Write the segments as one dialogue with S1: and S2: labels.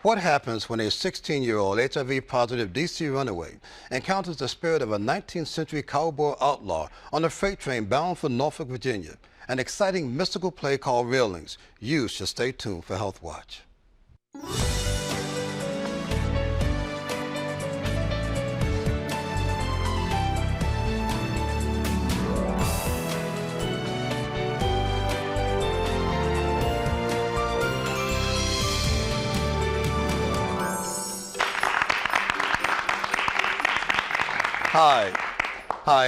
S1: What happens when a 16-year-old HIV-positive D.C. runaway encounters the spirit of a 19th century cowboy outlaw on a freight train bound for Norfolk, Virginia? An exciting mystical play called Railings. You should stay tuned for Health Watch. Hi,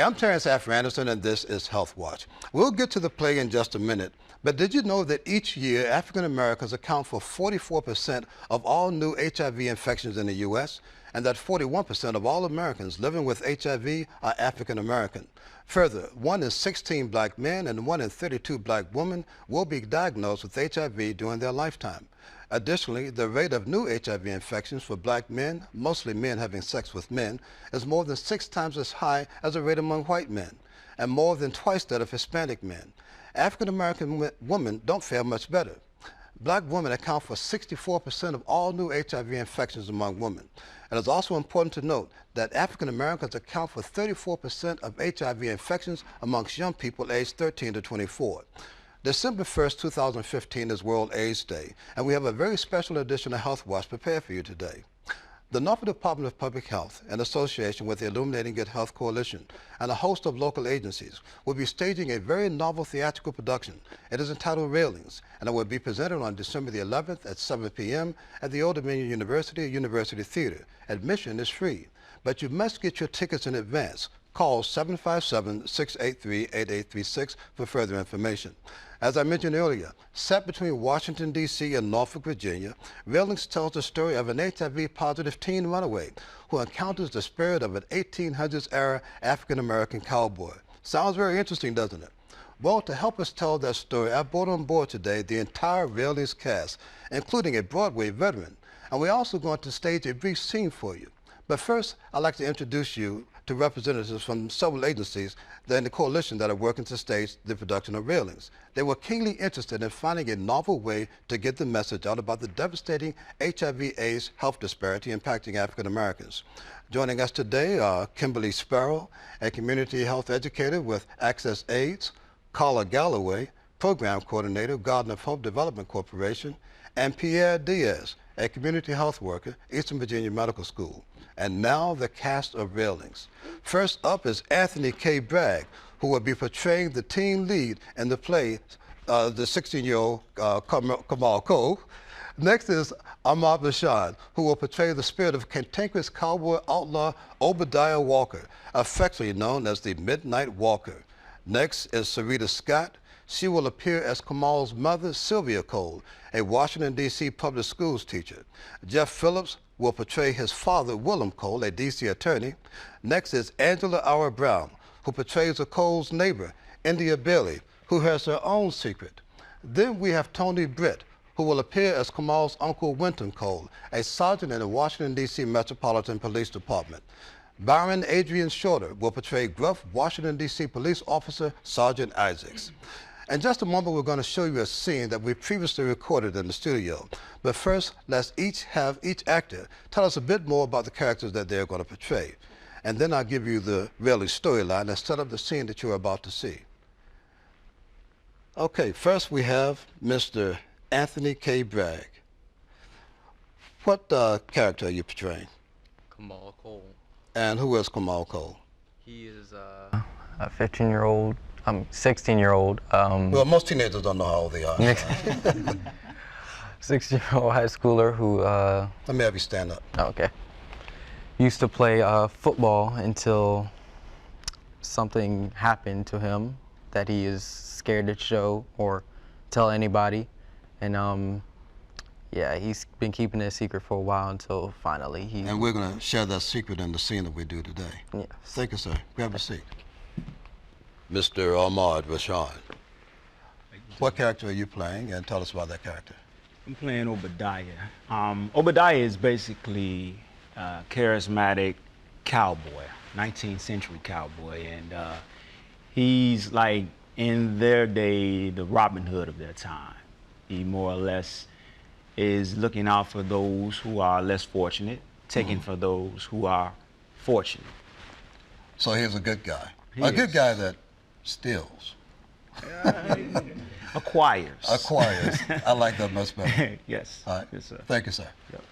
S1: I'm Terrence Anderson, and this is Health Watch. We'll get to the play in just a minute, but did you know that each year African Americans account for 44% of all new HIV infections in the U.S., and that 41% of all Americans living with HIV are African American? Further, 1 in 16 black men and 1 in 32 black women will be diagnosed with HIV during their lifetime. Additionally, the rate of new HIV infections for black men, mostly men having sex with men, is more than 6 times as high as the rate among white men, and more than twice that of Hispanic men. African American women don't fare much better. Black women account for 64% of all new HIV infections among women. And it's also important to note that African Americans account for 34% of HIV infections amongst young people aged 13 to 24. December 1st, 2015 is World AIDS Day, and we have a very special edition of Health Watch prepared for you today. The Norfolk Department of Public Health, in association with the Illuminating Good Health Coalition and a host of local agencies, will be staging a very novel theatrical production. It is entitled Railings, and it will be presented on December the 11th at 7 p.m. at the Old Dominion University Theater. Admission is free, but you must get your tickets in advance. Call 757-683-8836 for further information. As I mentioned earlier, set between Washington, D.C. and Norfolk, Virginia, Railings tells the story of an HIV-positive teen runaway who encounters the spirit of an 1800s-era African-American cowboy. Sounds very interesting, doesn't it? Well, to help us tell that story, I brought on board today the entire Railings cast, including a Broadway veteran. And we're also going to stage a brief scene for you. But first, I'd like to introduce you to representatives from several agencies in the coalition that are working to stage the production of Railings. They were keenly interested in finding a novel way to get the message out about the devastating HIV/AIDS health disparity impacting African Americans. Joining us today are Kimberly Sparrow, a community health educator with Access AIDS, Carla Galloway, program coordinator, Garden of Hope Development Corporation, and Pierre Diaz, a community health worker, Eastern Virginia Medical School. And now the cast of Railings. First up is Anthony K. Bragg, who will be portraying the teen lead in the play, the 16-year-old Kamal Cole. Next is Ahmad Bashan, who will portray the spirit of cantankerous cowboy outlaw Obadiah Walker, affectionately known as the Midnight Walker. Next is Sarita Scott. She will appear as Kamal's mother, Sylvia Cole, a Washington, D.C. public schools teacher. Jeff Phillips will portray his father, Willem Cole, a D.C. attorney. Next is Angela Auer Brown, who portrays a Cole's neighbor, India Bailey, who has her own secret. Then we have Tony Britt, who will appear as Kamal's uncle, Winton Cole, a sergeant in the Washington, D.C. Metropolitan Police Department. Byron Adrian Shorter will portray gruff Washington, D.C. police officer, Sergeant Isaacs. In just a moment, we're going to show you a scene that we previously recorded in the studio. But first, let's have each actor tell us a bit more about the characters that they're going to portray. And then I'll give you the Railings storyline and set up the scene that you're about to see. Okay, first we have Mr. Anthony K. Bragg. What character are you portraying?
S2: Kamal Cole.
S1: And who is Kamal Cole?
S2: He is a 15-year-old. 16-year-old.
S1: Well, most teenagers don't know how old they are.
S2: 16-year-old high schooler who.
S1: Let me have you stand up.
S2: Okay. Used to play football until something happened to him that he is scared to show or tell anybody, and yeah, he's been keeping it a secret for a while until finally he.
S1: And we're going to share that secret in the scene that we do today.
S2: Yes.
S1: Thank you, sir. Grab a seat. Mr. Ahmad Bashan, what character are you playing, and tell us about that character?
S3: I'm playing Obadiah. Obadiah is basically a charismatic cowboy, 19th century cowboy, and he's like, in their day, the Robin Hood of their time. He more or less is looking out for those who are less fortunate, taking for those who are fortunate.
S1: So he's a good guy.
S3: He
S1: A good
S3: is.
S1: guy that steals.
S3: Acquires.
S1: Acquires. I like that much better.
S3: Yes.
S1: All right.
S3: Yes, sir.
S1: Thank you, sir.
S3: Yep.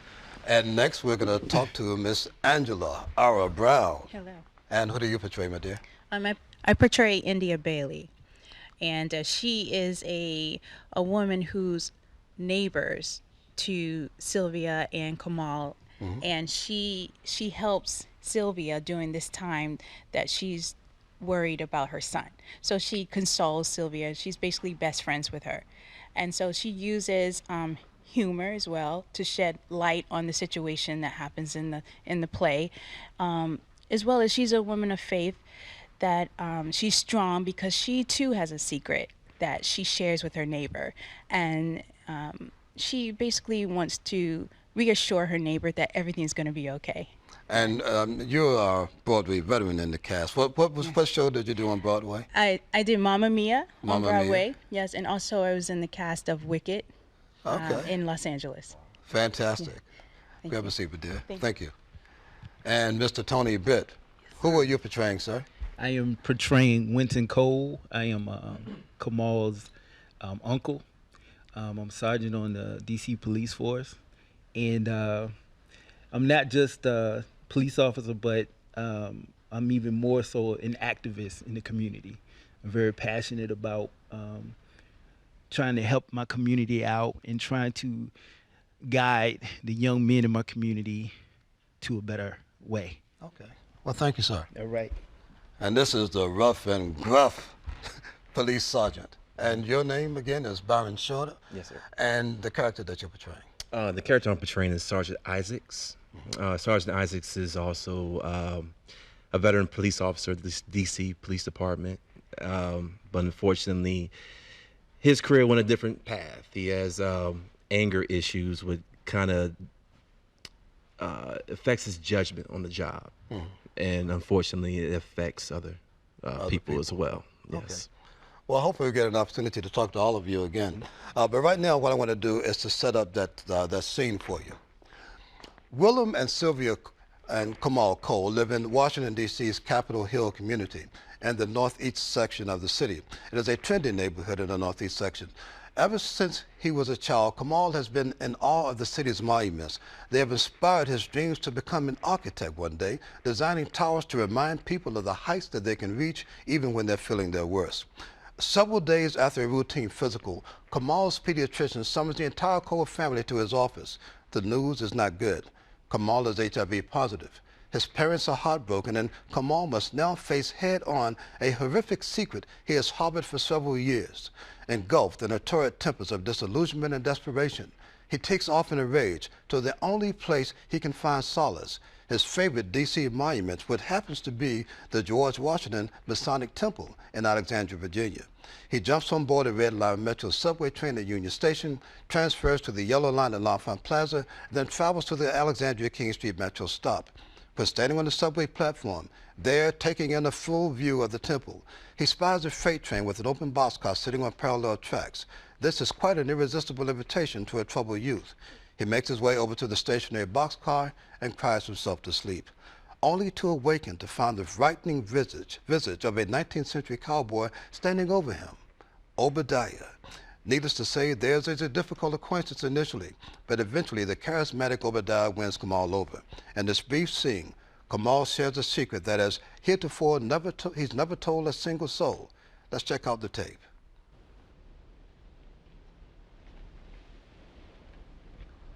S1: And next we're going to talk to Miss Angela Ara Brown.
S4: Hello.
S1: And who do you portray, my dear?
S4: I portray India Bailey, and she is a woman who's neighbors to Sylvia and Kamal, and she helps Sylvia during this time that she's worried about her son. So she consoles Sylvia. She's basically best friends with her, and so she uses humor as well to shed light on the situation that happens in the play, as well as she's a woman of faith that she's strong because she too has a secret that she shares with her neighbor, and she basically wants to reassure her neighbor that everything's going to be okay.
S1: And you're a Broadway veteran in the cast. What show did you do on Broadway?
S4: I did Mamma Mia
S1: Mamma
S4: on Broadway,
S1: Mia.
S4: yes, and also I was in the cast of Wicked
S1: Okay.
S4: in Los Angeles.
S1: Fantastic.
S4: Thank
S1: Grab
S4: you.
S1: a seat, my dear.
S4: Thank
S1: Thank you. And Mr. Tony Bitt, who are you portraying, sir?
S5: I am portraying Winton Cole. I am Kamal's uncle. I'm a sergeant on the DC Police Force, and I'm not just a police officer, but I'm even more so an activist in the community. I'm very passionate about trying to help my community out and trying to guide the young men in my community to a better way.
S1: Okay. Well, thank you, sir.
S5: All right.
S1: And this is the rough and gruff police sergeant. And your name again is Byron Shorter?
S6: Yes, sir.
S1: And the character that you're portraying?
S6: The character I'm portraying is Sergeant Isaacs. Sergeant Isaacs is also a veteran police officer at the DC Police Department. But unfortunately, his career went a different path. He has anger issues, with kind of affects his judgment on the job. And unfortunately, it affects other people as well. Yes.
S1: Well, hopefully we get an opportunity to talk to all of you again. But right now, what I want to do is to set up that scene for you. Willem and Sylvia and Kamal Cole live in Washington, D.C.'s Capitol Hill community and the northeast section of the city. It is a trendy neighborhood in the northeast section. Ever since he was a child, Kamal has been in awe of the city's monuments. They have inspired his dreams to become an architect one day, designing towers to remind people of the heights that they can reach even when they're feeling their worst. Several days after a routine physical, Kamal's pediatrician summons the entire Cole family to his office. The news is not good. Kamal is HIV positive. His parents are heartbroken, and Kamal must now face head-on a horrific secret he has harbored for several years. Engulfed in a torrid tempest of disillusionment and desperation, he takes off in a rage to the only place he can find solace, his favorite D.C. monument, which happens to be the George Washington Masonic Temple in Alexandria, Virginia. He jumps on board a Red Line Metro subway train at Union Station, transfers to the Yellow Line at L'Enfant Plaza, then travels to the Alexandria King Street Metro stop. When standing on the subway platform, there, taking in a full view of the temple, he spies a freight train with an open boxcar sitting on parallel tracks. This is quite an irresistible invitation to a troubled youth. He makes his way over to the stationary boxcar and cries himself to sleep, only to awaken to find the frightening visage of a 19th century cowboy standing over him, Obadiah. Needless to say, theirs is a difficult acquaintance initially, but eventually the charismatic Obadiah wins Kamal over. In this brief scene, Kamal shares a secret that has heretofore he's never told a single soul. Let's check out the tape.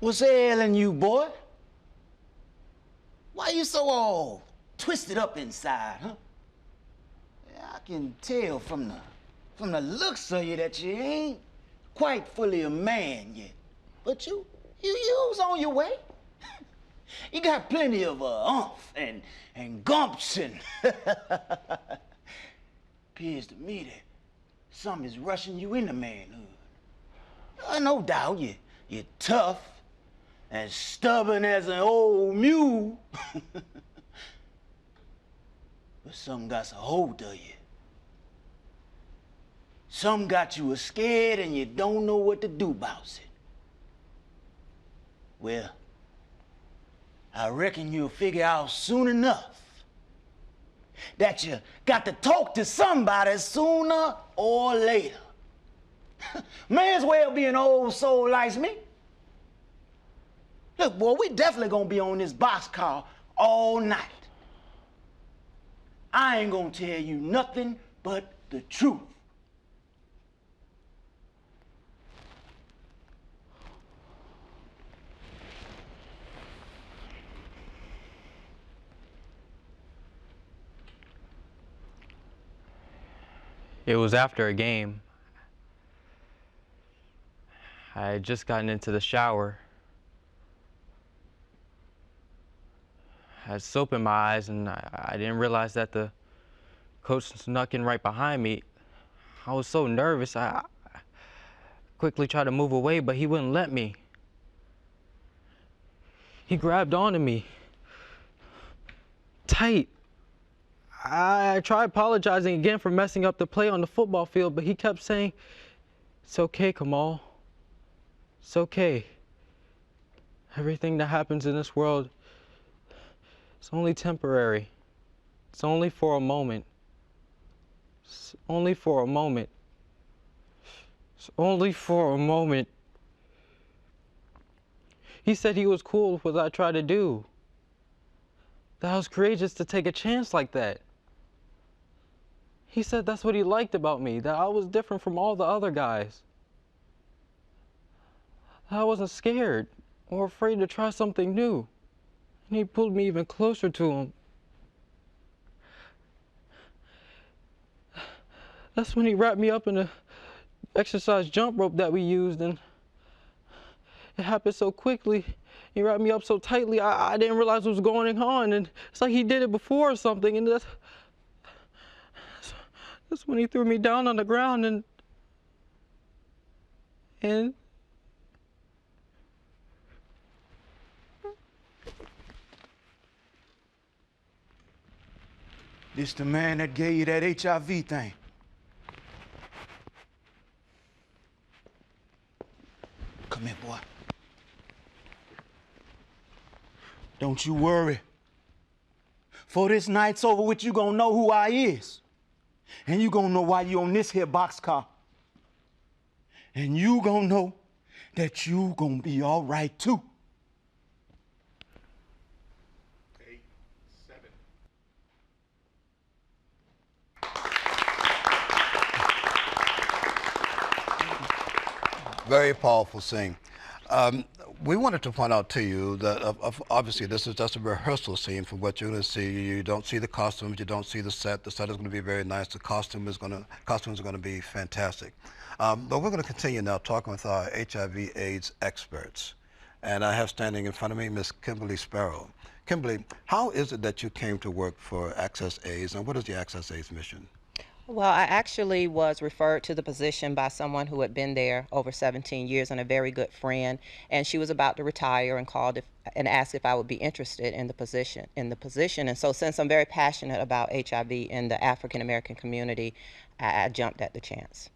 S7: What's ailing you, boy? Why you so all twisted up inside, huh? Yeah, I can tell from the looks of you that you ain't quite fully a man yet. But you's on your way. You got plenty of umph and gumption. Appears to me that something's rushing you into manhood. No doubt you're tough, as stubborn as an old mule. But something got a hold of you. Some got you scared and you don't know what to do about it. Well, I reckon you'll figure out soon enough that you got to talk to somebody sooner or later. May as well be an old soul like me. Look, boy, we definitely gonna be on this boxcar all night. I ain't gonna tell you nothing but the truth.
S2: It was after a game. I had just gotten into the shower. I had soap in my eyes, and I didn't realize that the coach snuck in right behind me. I was so nervous, I quickly tried to move away, but he wouldn't let me. He grabbed onto me tight. I tried apologizing again for messing up the play on the football field, but he kept saying, "It's okay, Kamal. It's okay. Everything that happens in this world, it's only temporary. It's only for a moment. It's only for a moment. It's only for a moment." He said he was cool with what I tried to do. That I was courageous to take a chance like that. He said that's what he liked about me, that I was different from all the other guys. I wasn't scared or afraid to try something new. And he pulled me even closer to him. That's when he wrapped me up in the exercise jump rope that we used, and it happened so quickly. He wrapped me up so tightly, I didn't realize what was going on, and it's like he did it before or something, and that's when he threw me down on the ground, and
S7: This the man that gave you that HIV thing. Come here, boy. Don't you worry. For this night's over with, you gonna know who I is. And you gonna know why you on this here boxcar. And you gonna know that you gonna be all right too.
S8: 8, 7.
S1: Very powerful scene. We wanted to point out to you that obviously this is just a rehearsal scene for what you're going to see. You don't see the costumes, you don't see the set. The set is going to be very nice. The costumes are going to be fantastic. But we're going to continue now talking with our HIV/AIDS experts. And I have standing in front of me Ms. Kimberly Sparrow. Kimberly, how is it that you came to work for Access AIDS, and what is the Access AIDS mission?
S9: Well, I actually was referred to the position by someone who had been there over 17 years and a very good friend, and she was about to retire and called and asked if I would be interested in the position. And so since I'm very passionate about HIV in the African American community, I jumped at the chance.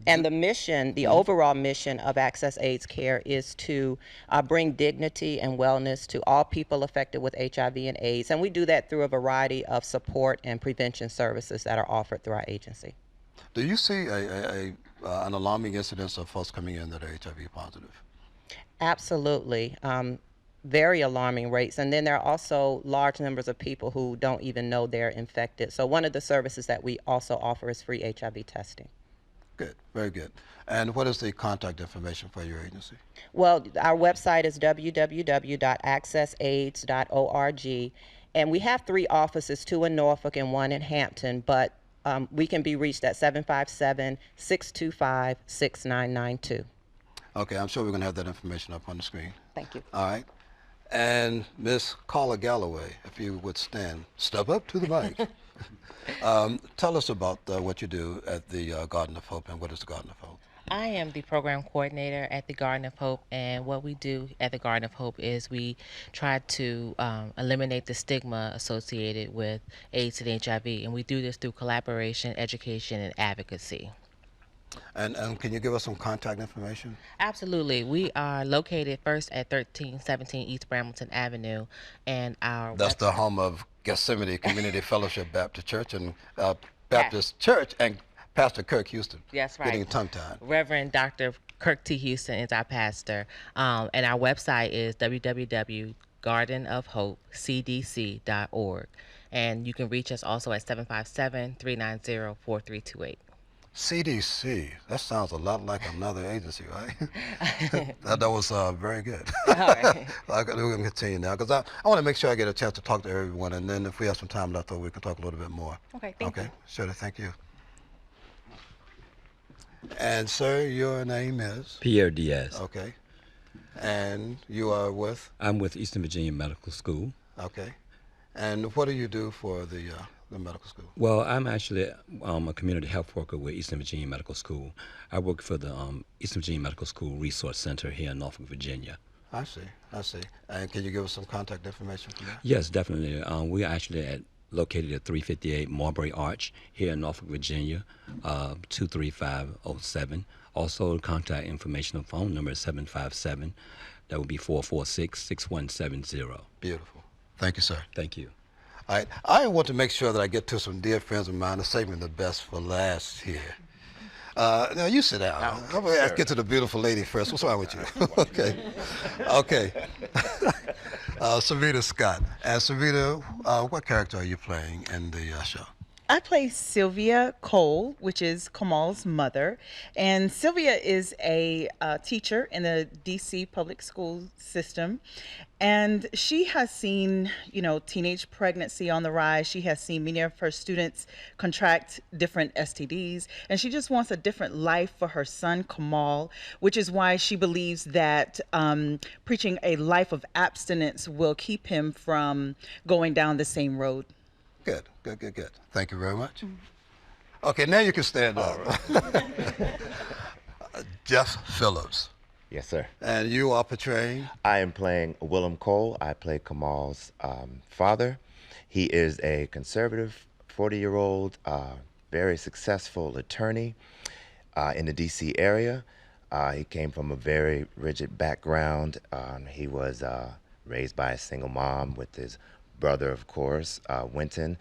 S9: And the mission, the overall mission of Access AIDS Care is to bring dignity and wellness to all people affected with HIV and AIDS. And we do that through a variety of support and prevention services that are offered through our agency.
S1: Do you see an alarming incidence of folks coming in that are HIV positive?
S9: Absolutely. Very alarming rates. And then there are also large numbers of people who don't even know they're infected. So one of the services that we also offer is free HIV testing.
S1: Good, very good. And what is the contact information for your agency?
S9: Well, our website is www.accessaids.org, and we have 3 offices, 2 in Norfolk and 1 in Hampton, but we can be reached at 757-625-6992.
S1: Okay, I'm sure we're going to have that information up on the screen.
S9: Thank you.
S1: All right. And Miss Carla Galloway, if you would step up to the mic. Tell us about what you do at the Garden of Hope, and what is the Garden of Hope?
S10: I am the program coordinator at the Garden of Hope, and what we do at the Garden of Hope is we try to eliminate the stigma associated with AIDS and HIV, and we do this through collaboration, education, and advocacy.
S1: And can you give us some contact information?
S10: Absolutely. We are located first at 1317 East Brambleton Avenue, and our
S1: That's the
S10: website-
S1: home of Gethsemane Community Fellowship Baptist Church and Baptist Church and Pastor Kirk Houston.
S10: That's right.
S1: Getting tongue-tied.
S10: Reverend Dr. Kirk T. Houston is our pastor, and our website is www.gardenofhopecdc.org, and you can reach us also at 757-390-4328.
S1: CDC. That sounds a lot like another agency, right? that was very good.
S10: All right.
S1: We're going to continue now because I want to make sure I get a chance to talk to everyone, and then if we have some time left over, we can talk a little bit more.
S10: Okay, thank you.
S1: Okay, sure. Thank you. And sir, your name is?
S11: Pierre Diaz.
S1: Okay. And you are with?
S11: I'm with Eastern Virginia Medical School.
S1: Okay. And what do you do for the medical school?
S11: Well, I'm actually a community health worker with Eastern Virginia Medical School. I work for the Eastern Virginia Medical School Resource Center here in Norfolk, Virginia.
S1: I see. And can you give us some contact information for that?
S11: Yes, definitely. We are actually located at 358 Marbury Arch here in Norfolk, Virginia, 23507. Also, contact information and phone number is 757. That would be 446-6170.
S1: Beautiful. Thank you, sir.
S11: Thank you.
S1: All right. I want to make sure that I get to some dear friends of mine and saving the best for last here. Now, you sit down. I'm going to get to the beautiful lady first. What's wrong with you? Okay. Savita Scott. And Savita, what character are you playing in the show?
S12: I play Sylvia Cole, which is Kamal's mother. And Sylvia is a teacher in the DC public school system. And she has seen, teenage pregnancy on the rise. She has seen many of her students contract different STDs. And she just wants a different life for her son, Kamal, which is why she believes that preaching a life of abstinence will keep him from going down the same road.
S1: Good. Thank you very much. Okay, now you can stand up. Jeff Phillips.
S13: Yes, sir.
S1: And you are portraying?
S13: I am playing Willem Cole. I play Kamal's father. He is a conservative 40-year-old, very successful attorney in the D.C. area. He came from a very rigid background. He was raised by a single mom with his brother, of course, Winton.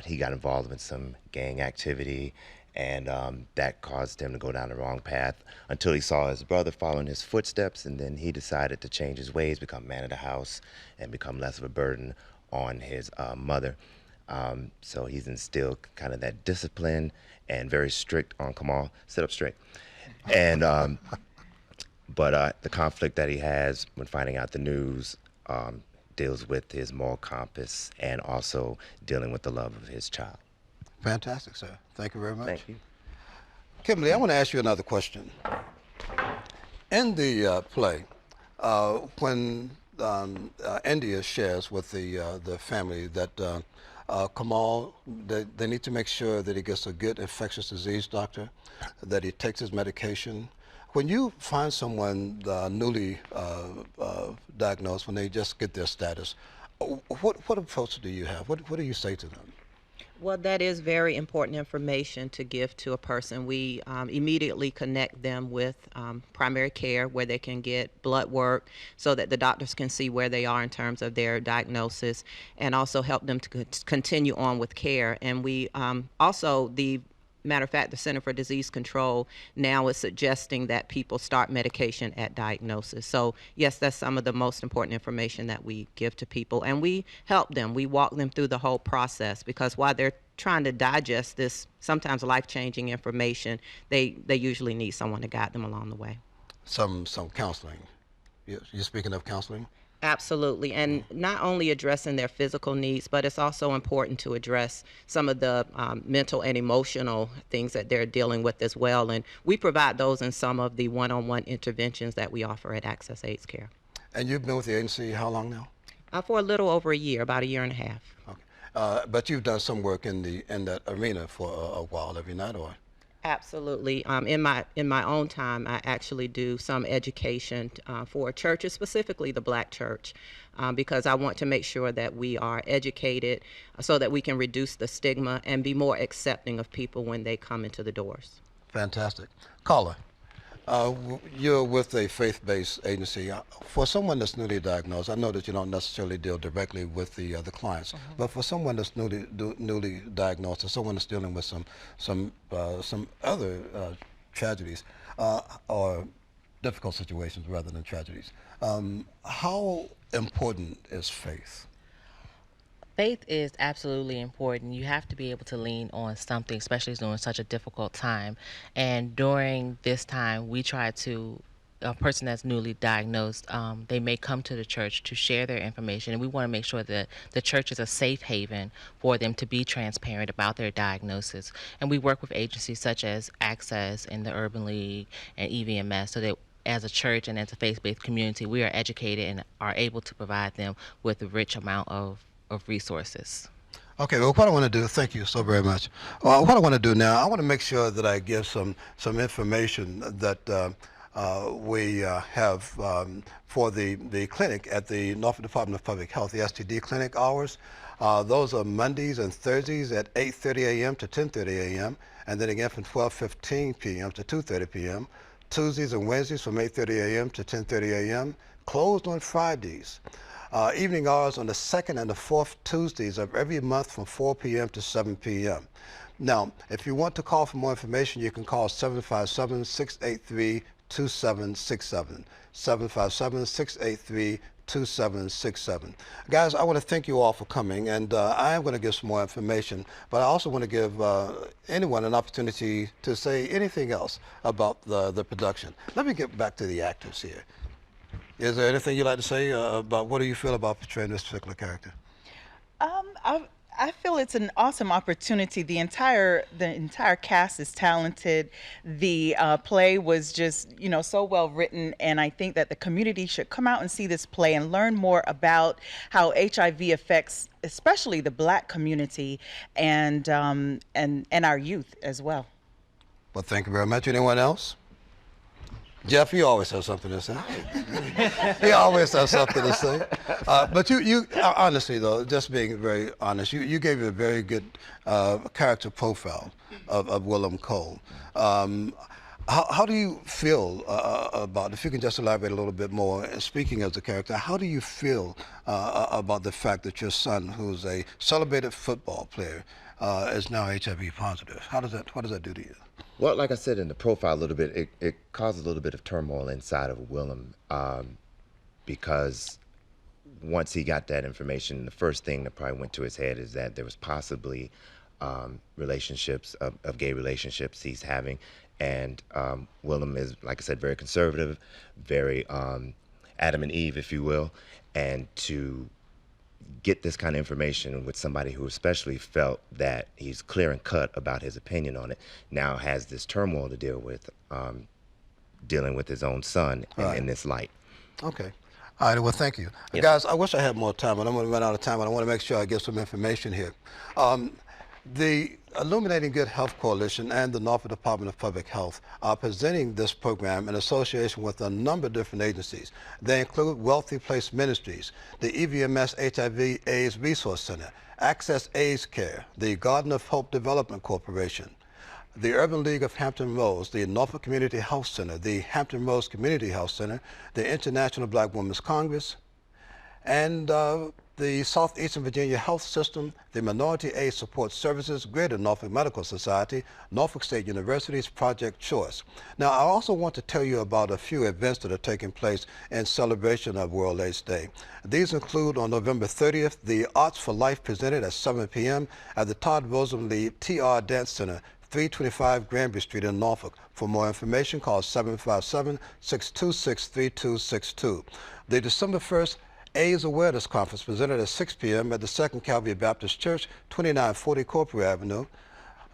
S13: He got involved in some gang activity, and that caused him to go down the wrong path until he saw his brother following his footsteps, and then he decided to change his ways, become man of the house, and become less of a burden on his mother. So he's instilled kind of that discipline and very strict on Kamal. Sit up straight. And but the conflict that he has when finding out the news deals with his moral compass and also dealing with the love of his child.
S1: Fantastic, sir. Thank you very much.
S13: Thank you.
S1: Kimberly, I want to ask you another question. In the play, when India shares with the family that Kamal, they need to make sure that he gets a good infectious disease doctor, that he takes his medication. When you find someone newly diagnosed, when they just get their status, what approach do you have? What do you say to them?
S9: Well, that is very important information to give to a person. We immediately connect them with primary care where they can get blood work so that the doctors can see where they are in terms of their diagnosis and also help them to continue on with care. And we also, matter of fact, the Center for Disease Control now is suggesting that people start medication at diagnosis. So yes, that's some of the most important information that we give to people. And we help them. We walk them through the whole process because while they're trying to digest this sometimes life-changing information, they usually need someone to guide them along the way.
S1: Some counseling. You're speaking of counseling?
S9: Absolutely, and not only addressing their physical needs, but it's also important to address some of the mental and emotional things that they're dealing with as well. And we provide those in some of the one-on-one interventions that we offer at Access AIDS Care.
S1: And you've been with the agency how long now?
S9: For a little over a year, about a year and a half.
S1: Okay, but you've done some work in that arena for a while, have you not, or?
S9: Absolutely. In my own time, I actually do some education for churches, specifically the Black church, because I want to make sure that we are educated so that we can reduce the stigma and be more accepting of people when they come into the doors.
S1: Fantastic. Caller, you're with a faith-based agency. For someone that's newly diagnosed, I know that you don't necessarily deal directly with the clients, but for someone that's newly diagnosed, or someone that's dealing with some other tragedies or difficult situations rather than tragedies, how important is faith?
S10: Faith is absolutely important. You have to be able to lean on something, especially during such a difficult time. And during this time, we try to, a person that's newly diagnosed, they may come to the church to share their information. And we want to make sure that the church is a safe haven for them to be transparent about their diagnosis. And we work with agencies such as Access and the Urban League and EVMS so that as a church and as a faith-based community, we are educated and are able to provide them with a rich amount of resources.
S1: Okay, well, what I want to do, thank you so very much. What I want to do now, I want to make sure that I give some information that we have for the clinic at the Norfolk Department of Public Health, the STD clinic hours. Those are Mondays and Thursdays at 8:30 a.m. to 10:30 a.m., and then again from 12:15 p.m. to 2:30 p.m. Tuesdays and Wednesdays from 8:30 a.m. to 10:30 a.m., closed on Fridays. Evening hours on the second and the fourth Tuesdays of every month from 4 p.m. to 7 p.m. Now, if you want to call for more information, you can call 757-683-2767. 757-683-2767. Guys, I want to thank you all for coming, and I am going to give some more information, but I also want to give anyone an opportunity to say anything else about the production. Let me get back to the actors here. Is there anything you'd like to say about what do you feel about portraying this particular character?
S12: I feel it's an awesome opportunity. The entire cast is talented. The play was just, so well written, and I think that the community should come out and see this play and learn more about how HIV affects, especially the Black community and our youth as well.
S1: Well, thank you very much. Anyone else? Jeff, you always have something to say. He always has something to say. But you honestly, though, just being very honest, you gave a very good character profile of Willem Cole. How do you feel about, if you can just elaborate a little bit more, speaking as a character, how do you feel about the fact that your son, who's a celebrated football player, is now HIV positive? What does that do to you?
S13: Well, like I said in the profile a little bit, it caused a little bit of turmoil inside of Willem because once he got that information, the first thing that probably went to his head is that there was possibly relationships, of gay relationships he's having. And Willem is, like I said, very conservative, very Adam and Eve, if you will. And to get this kind of information with somebody who especially felt that he's clear and cut about his opinion on it, now has this turmoil to deal with, dealing with his own son in this light.
S1: Okay. All right, well, thank you. Yep. Guys, I wish I had more time, but I'm going to run out of time, and I want to make sure I get some information here. The Illuminating Good Health Coalition and the Norfolk Department of Public Health are presenting this program in association with a number of different agencies. They include Wealthy Place Ministries, the EVMS HIV AIDS Resource Center, Access AIDS Care, the Garden of Hope Development Corporation, the Urban League of Hampton Roads, the Norfolk Community Health Center, the Hampton Roads Community Health Center, the International Black Women's Congress, and the Southeastern Virginia Health System, the Minority Aid Support Services, Greater Norfolk Medical Society, Norfolk State University's Project Choice. Now, I also want to tell you about a few events that are taking place in celebration of World AIDS Day. These include on November 30th, the Arts for Life presented at 7 p.m. at the Todd Rosenbluth TR Dance Center, 325 Granby Street in Norfolk. For more information, call 757-626-3262. The December 1st AIDS Awareness Conference presented at 6 p.m. at the 2nd Calvary Baptist Church, 2940 Corporate Avenue,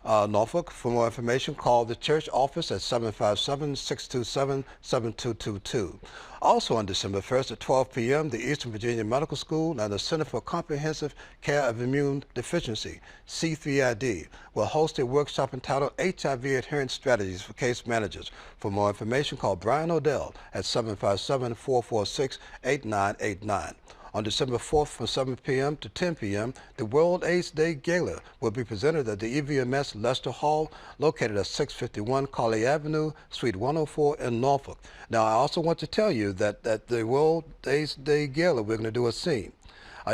S1: Norfolk. For more information, call the church office at 757-627-7222. Also on December 1st at 12 p.m., the Eastern Virginia Medical School and the Center for Comprehensive Care of Immune Deficiency, C3ID, will host a workshop entitled HIV Adherence Strategies for Case Managers. For more information, call Brian Odell at 757-446-8989. On December 4th from 7 p.m. to 10 p.m., the World AIDS Day Gala will be presented at the EVMS Lester Hall, located at 651 Colley Avenue, Suite 104 in Norfolk. Now, I also want to tell you that at the World AIDS Day Gala, we're going to do a scene.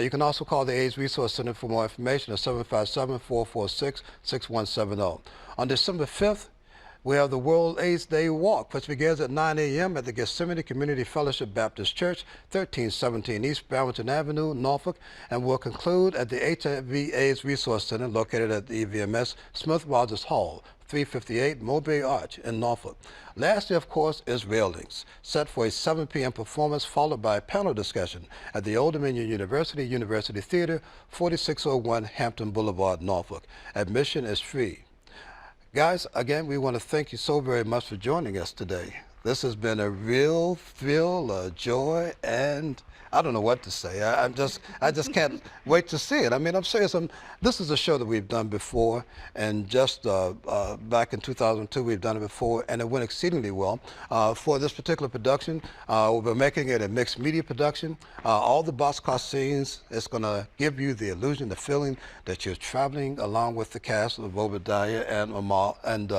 S1: You can also call the AIDS Resource Center for more information at 757-446-6170. On December 5th, we have the World AIDS Day Walk, which begins at 9 a.m. at the Gethsemane Community Fellowship Baptist Church, 1317 East Barrington Avenue, Norfolk, and will conclude at the HIV/AIDS Resource Center located at the EVMS Smith Rogers Hall, 358 Mowbray Arch in Norfolk. Lastly, of course, is Railings, set for a 7 p.m. performance followed by a panel discussion at the Old Dominion University University Theater, 4601 Hampton Boulevard, Norfolk. Admission is free. Guys, again, we want to thank you so very much for joining us today. This has been a real thrill, a joy, and I don't know what to say. I just can't wait to see it. I mean, I'm serious. This is a show that we've done before, and just back in 2002, we've done it before, and it went exceedingly well. For this particular production, we're making it a mixed media production. All the boxcar scenes, it's going to give you the illusion, the feeling that you're traveling along with the cast of Obadiah and Amal and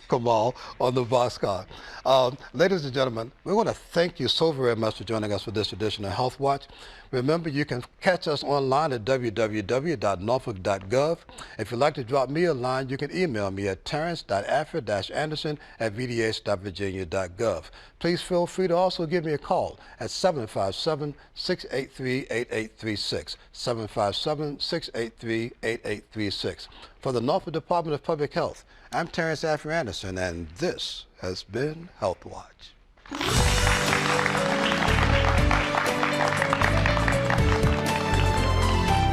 S1: Kamal on the boxcar. Ladies and gentlemen, we want to thank you so very much for joining us for this edition of Health Watch. Remember, you can catch us online at www.norfolk.gov. If you'd like to drop me a line, you can email me at terrence.alfred-anderson@vda.virginia.gov. Please feel free to also give me a call at 757-683-8836, 757-683-8836. For the Norfolk Department of Public Health, I'm Terrence Alfred Anderson, and this has been Health Watch.